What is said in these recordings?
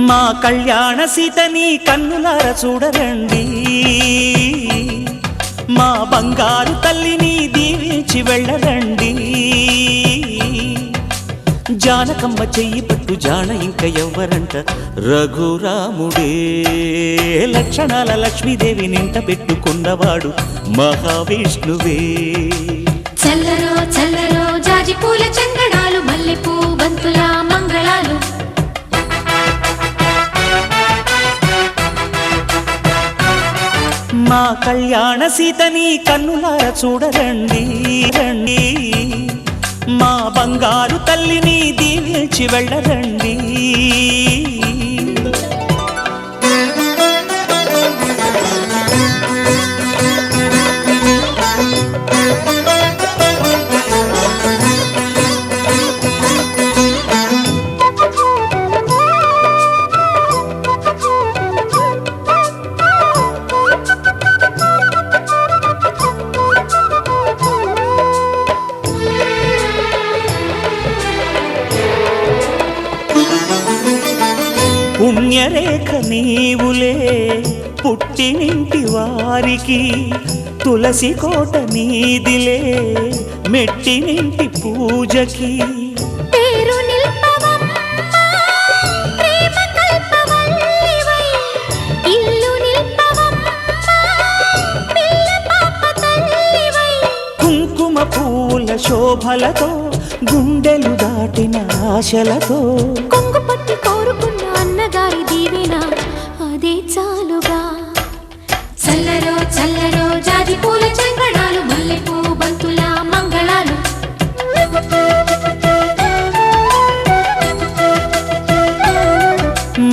మా కళ్యాణ సీతని కన్నులార చూడరండి, మా బంగారు తల్లిని దీవించి వెళ్ళరండి. జానకమ్మ చెయ్యి పట్టు జాన ఇంక ఎవ్వరంట, రఘురాముడే లక్షణాల లక్ష్మీదేవి నింట పెట్టుకున్నవాడు మహావిష్ణువే. చల్లరో చల్లరో జాజి పూల చందనాలు, మల్లెపూ బంతుల మంగళాలు. మా కళ్యాణ సీతని కన్నులార చూడరండి రండి, మా బంగారు తల్లిని దీవించి వెళ్ళరండి. పుణ్యరేఖ నీవులే పుట్టినింటి వారికి, తులసి కోట నీదిలే మెట్టినింటి పూజకి. పేరు నిల్పవమ్మ ప్రేమ కల్పవల్లివై, ఇల్లు నిల్పవమ్మ పిల్ల పాప తల్లివై. కుంకుమ పూల శోభలతో గుండెలు దాటిన ఆశలతో, కొంగు పట్టి కోరుకున్న అన్నగారి దీవెన అదే చాలుగా. చల్లరో చల్లరో జాజి పూల చంగడాలు, మల్లెపూ బంతుల మంగళాలు.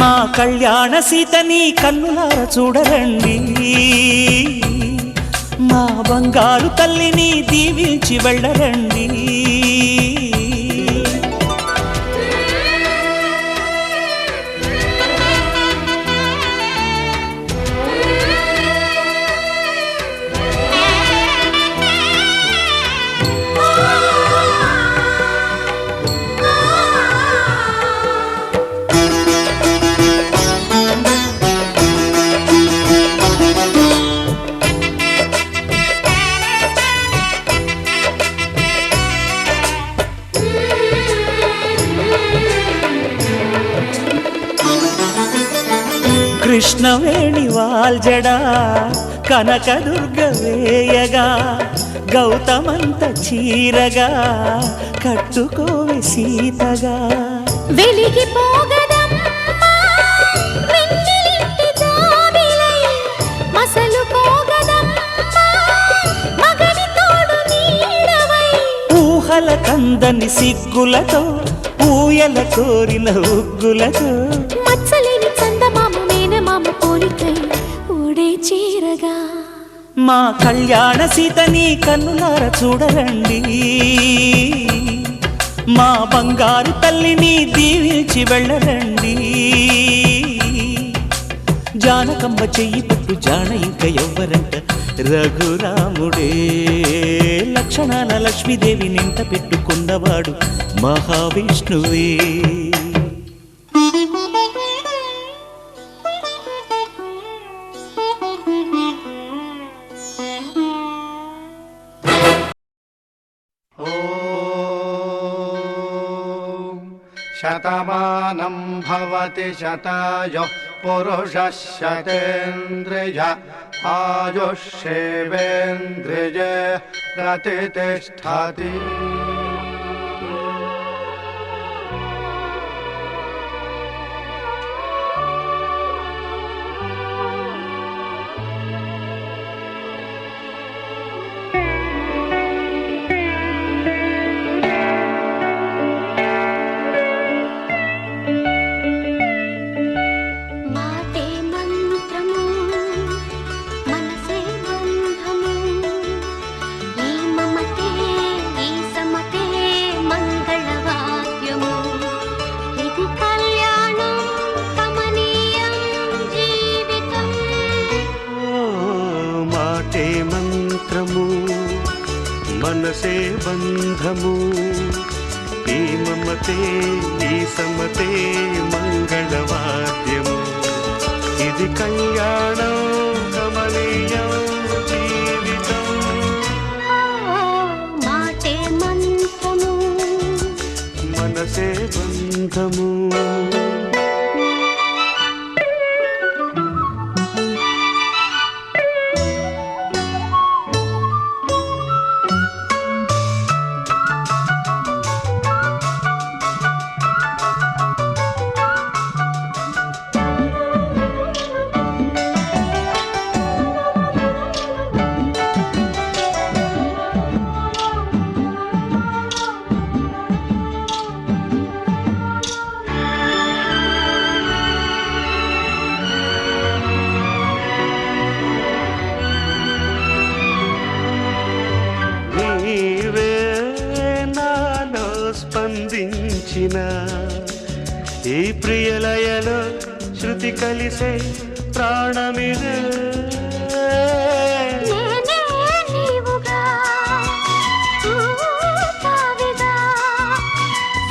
మా కళ్యాణ సీతని కన్నులార చూడరండి, మా బంగారు తల్లిని దీవించి వెళ్ళరండి. కృష్ణవేణి వాల్జడా కనకదుర్గ వేయగా, గౌతమంత చీరగా కట్టుకోవి సీతగా. వెలిగిపోగదమ్మా వెన్నెలింటి జాబిలై, మసలుకోగదమ్మా మగని తోడు నీడవై. ఊహల కందని సిగ్గులతో ఊయల కోరిన ఉగ్గులతో, మచ్చలేని చందమామ మేనమామ పోలికై ఊడే చీరగా. మా కళ్యాణ సీతని కన్నులార చూడరండి, మా బంగారు తల్లిని దీవించి వెళ్ళరండి. జానకమ్మ చెయ్యి పట్టు జాన ఇంక ఎవ్వరంట, రఘురాముడే లక్షణాల లక్ష్మీదేవి నింట పెట్టుకున్నవాడు మహావిష్ణువే. శతమానం భవతి శతాయుః పురుషः శతేంద్రియ ఆయుష్యేవేంద్రియే ప్రతిష్ఠతి. మనసే బంధము ఈ మమతే ఈ సమతే మంగళవాద్యము. బంధము స్పందించిన ఈ ప్రియలయలో శృతి కలిసే ప్రాణమిదే నేనే నీవుగా తావిగా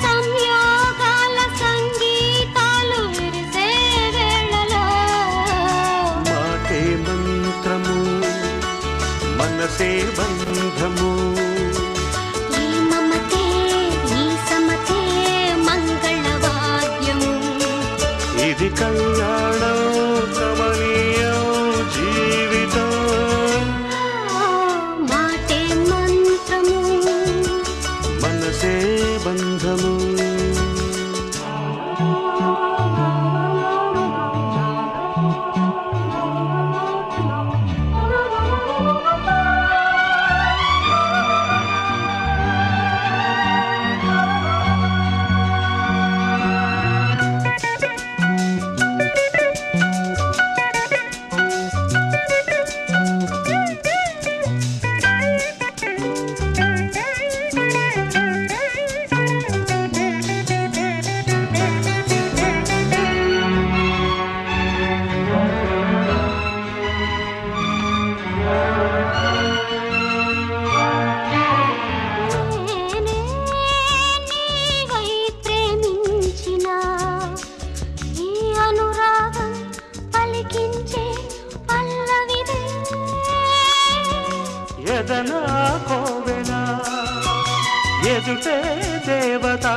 సంయోగాల సంగీతాలు విరిసే వేళలో మాటే మంత్రము మనసే బంధము ఈ మమతే ఈ సమతే మంగళవాద్యము ఇది కళ్యాణం కమనీయం జీవితం మాటే మంత్రము మనసే బంధము నేనే నీవై ప్రేమించిన ఈ అనురాగం పలికించే పల్లవిదే ఎదనా కోవెల ఎదుటే దేవత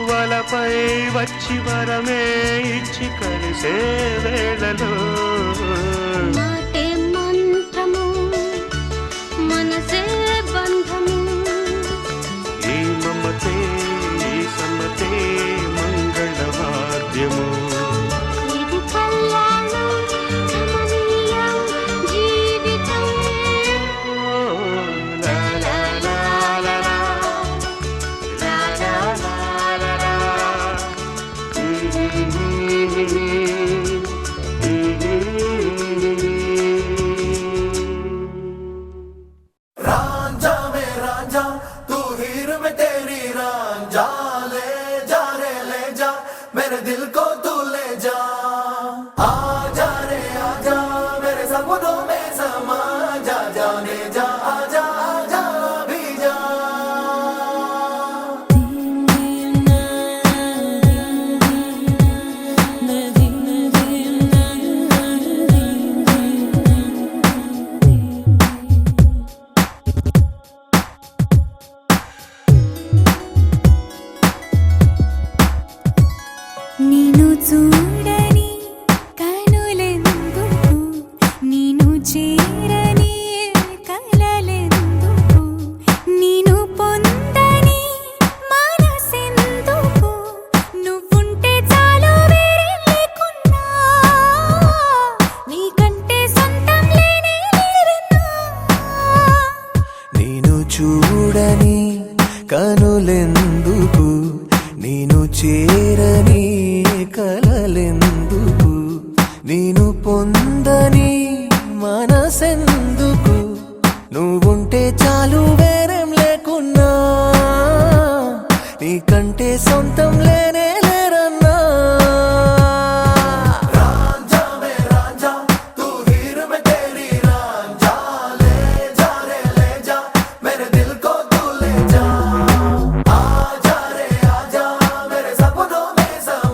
వలపై వచ్చి వరమే ఇచ్చి కలిసే వేళలో మాటే మంత్రము మనసే బంధము ఈ మమతే ఈ సమతే మంగళవాద్యము ఇది కళ్యాణం కమనీయం జీవితం లా లా లా లా లా. లా లా లా లా లా. रांझा में रांझा तू हीर में तेरी रांझा ले जा रे ले जा मेरे दिल को तू ले जा आ जा रे आ जा मेरे सपनों में समा जा जाने जा आजा आजा भी जा నిన్ను చూడని కనులెందుకు నిన్ను చేరని కలలెందుకు నిన్ను పొందని మనసెందుకు నువ్వుంటే చాలు వేరే లేకున్నా నీకంటే సొంతం లేనే లేరన్నా నేను చూడని కనులెందుకు నేను చేరని కలలెందుకు నేను పొందని మనసెందుకు నువ్వుంటే చాలు వేరేం లేకున్నా నీకంటే సొంతం లేనే లేరన్నా రాంझा में रांझा तू हीर में तेरी रांझा ले जा रे ले जा मेरे दिल को तू ले जा आ जा रे आ जा मेरे सपनों में समा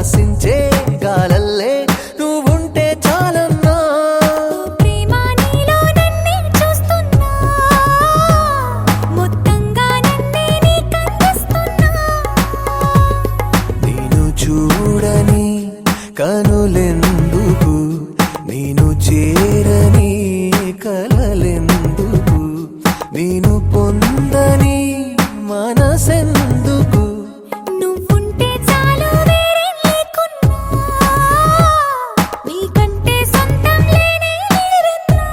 శ్వాసించే గాలల్లే నువ్వుంటే చాలన్నా ప్రేమ నీలో నన్నే చూస్తున్నా మొత్తంగా నన్నే నీకందిస్తున్నా నేను చూడని కనులెందుకు నేను చేరని కలలెందుకు నేను పొందని మనసెందుకు నువ్వుంటే చాలు వేరే లేకున్నా నీకంటే సొంతం లేనే లేదన్నా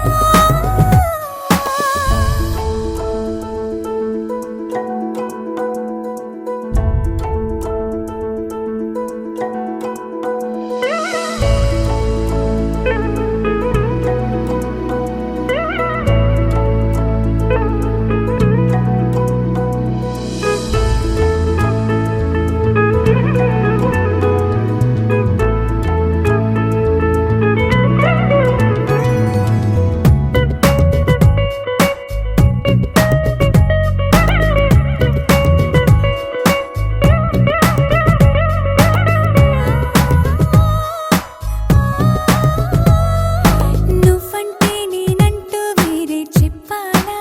నువ్వంటే నేనంటూ వేరే చెప్పాలా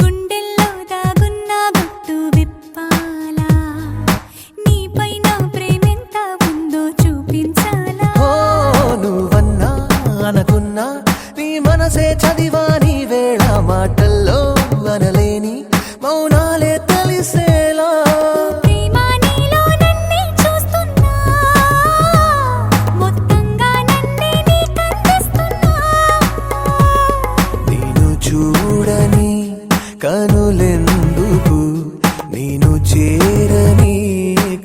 గుండెల్లో దాగున్న గుట్టు విప్పాలా నీపై నా ప్రేమెంత ఉందో చూపించాలా ఓ నువ్వన్నా అనుకున్నా నీ మనసే చదివా నీ వేళ మాటల్లో అనలేని మౌనాలే తెలిసేలా ప్రేమ నీలో నన్నే చూస్తున్నా మొత్తంగా నన్నే నీకందిస్తున్నా నేను చూడని కనులెందుకు నేను చేరని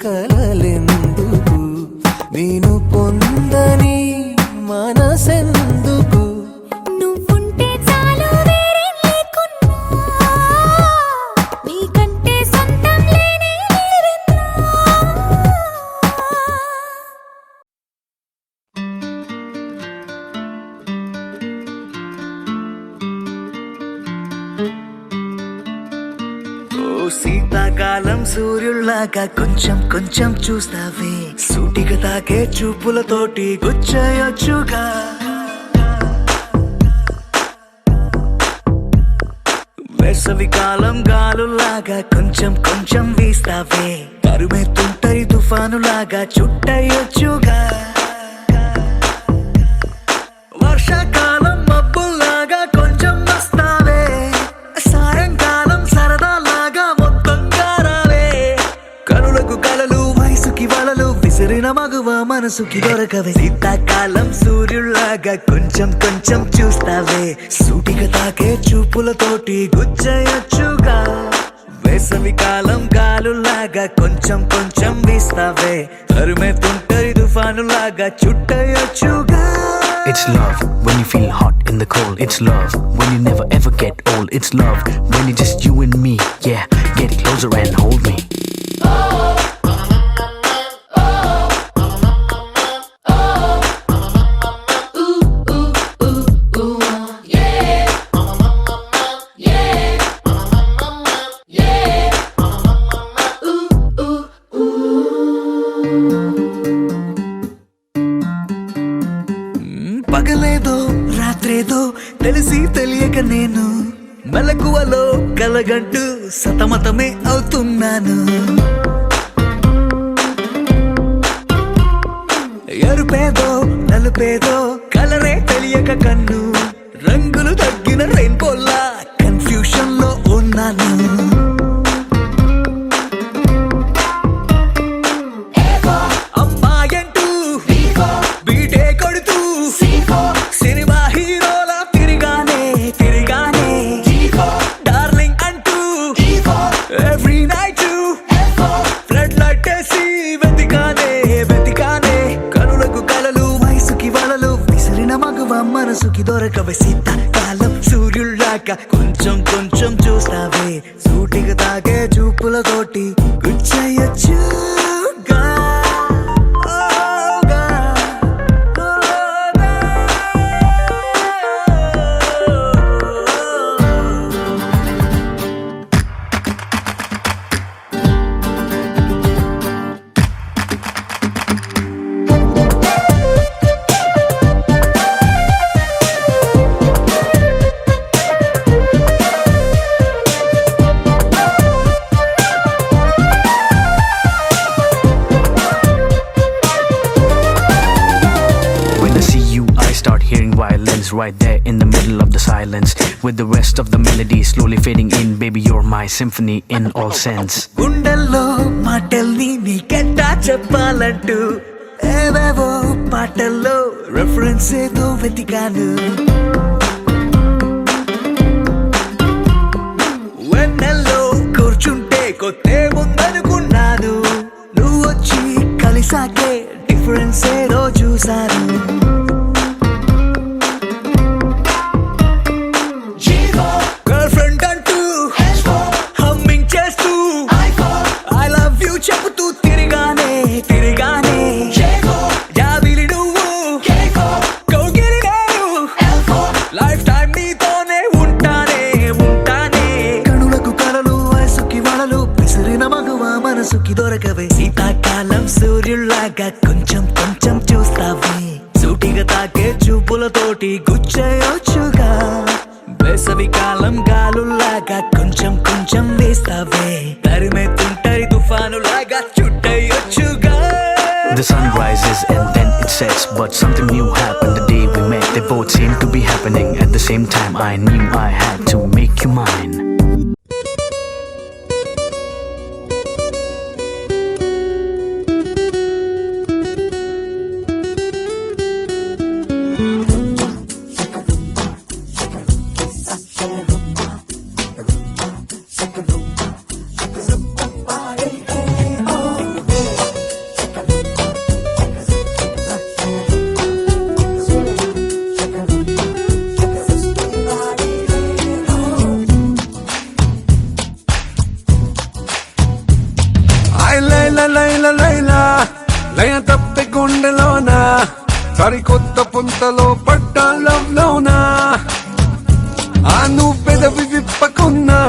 కలలెందుకు నేను పొందని మనసెందుకు నువ్వుంటే చాలు వేరే లేకున్నా నీకంటే సొంతం లేనే లేదన్నా ఓ శీతాకాలం సూర్యుల్లాగా కొంచెం కొంచెం చూస్తావే సూటిగా తాకే చూపులతోటి గుచ్చేయొచ్చుగా వేసవి కాలం గాలులాగా కొంచెం కొంచెం వీస్తావే తరుమెత్తుంటరి తుఫానులాగా చుట్టయొచ్చుగా వర్షాకాలం మబ్బుల్లాగా కొంచెం వస్తావే సాయంకాలం సరదాలాగా మొత్తంగా రావే కనులకు కలలు వయసుకి వలలు విసిరిన మగువ మనసుకి దొరకవే శీతాకాలం సూర్యుల్లాగా కొంచెం కొంచెం చూస్తావే సూటిగా తాకే చూపులతోటి గుచ్చేయొచ్చుగా వేసవి కాలం గాలులాగా కొంచెం కొంచెం వీస్తావే తరుమెత్తుంటరి తుఫానులాగా చుట్టయొచ్చుగా It's love when you feel hot in the cold. It's love when you never ever get old. It's love when it's just you and me. Yeah, get closer and hold me. పగలేదో రాత్రేదో తెలిసి తెలియక నేను మెలకువలో కలగంటూ సతమతమే అవుతున్నాను ఎరుపేదో నలుపేదో కలరే తెలియక కన్ను రంగులు తగ్గిన రెయిన్బోలా confusion లో ఉన్నాను అమ్మాయంటూ బీటే కొడుతూ సినిమా హీరోలా తిరిగానే తిరిగానే డార్లింగ్ అంటూ ఎవ్రీ నైట్ ఫ్లడ్ లైట్ వేసి వెతికానే వెతికానే కనులకు కలలు వయసుకి వలలు విసిరిన మగువ మనసుకి దొరకవే శీతాకాలం సూర్యుల్లాగా కొంచెం కొంచెం చూస్తావే సూటిగా తాగే చూపులతోటి గుచ్చేయొచ్చుగా right there in the middle of the silence, with the rest of the melody slowly fading in. Baby, you're my symphony in all sense. గుండెల్లో మాటల్ని నీకెట్టా చెప్పాలంటూ ఏవేవో పాటల్లో రెఫరెన్స్ ఏదో వెతికాను. వెన్నెల్లో కూర్చుంటే కొత్తే ముందనుకున్నాను. నువ్వు వచ్చి కలిసాకే డిఫరెన్స్ ఏదో చూశాను. గర్ల్ ఫ్రెండ్ అంటూ హమ్మింగ్ చేస్తూ ఐ లవ్ యూ చెబుతూ తిరిగానే జాబిలి నువ్వు కౌగిలి నేను లైఫ్ టైం నీతోనే ఉంటానే కనులకు కలలు వయసుకి వడలు విసిరిన మగువ మనసుకి దొరకవే. శీతాకాలం సూర్యుల్లాగా కొంచెం చూస్తావే. సూటిగా తాకే చూపులతోటి గుచ్చేయొచ్చుగా. వేసవి కాలం గాలుల్లాగా కొంచెం వేస్తావే. తరిమెత్తుంటరి తుఫానులాగా చుట్టయొచ్చుగా. The sun rises and then it sets, but something new happened the day we met. They both seemed to be happening at the same time. I knew I had to make you mine. లయ తప్పి గుండెలోన సరికొత్త పుంతలో పడ్డ love లోన. ఆ నువ్వు పెదవి విప్పకున్నా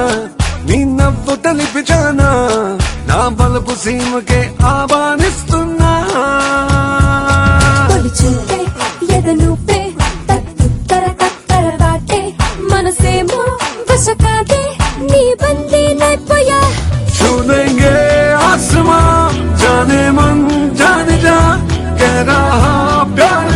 నీ నవ్వు తలిపిచానా. నా బలపు సీమకే ఆహ్వానిస్తున్నా. తొలిచూపే ఎదనూపే తత్తర దాటే మనసేమో వశకాదే నీ బందీ నైపోయా. छू देंगे आसमां जाने मन जाने जा, कह रहा प्यार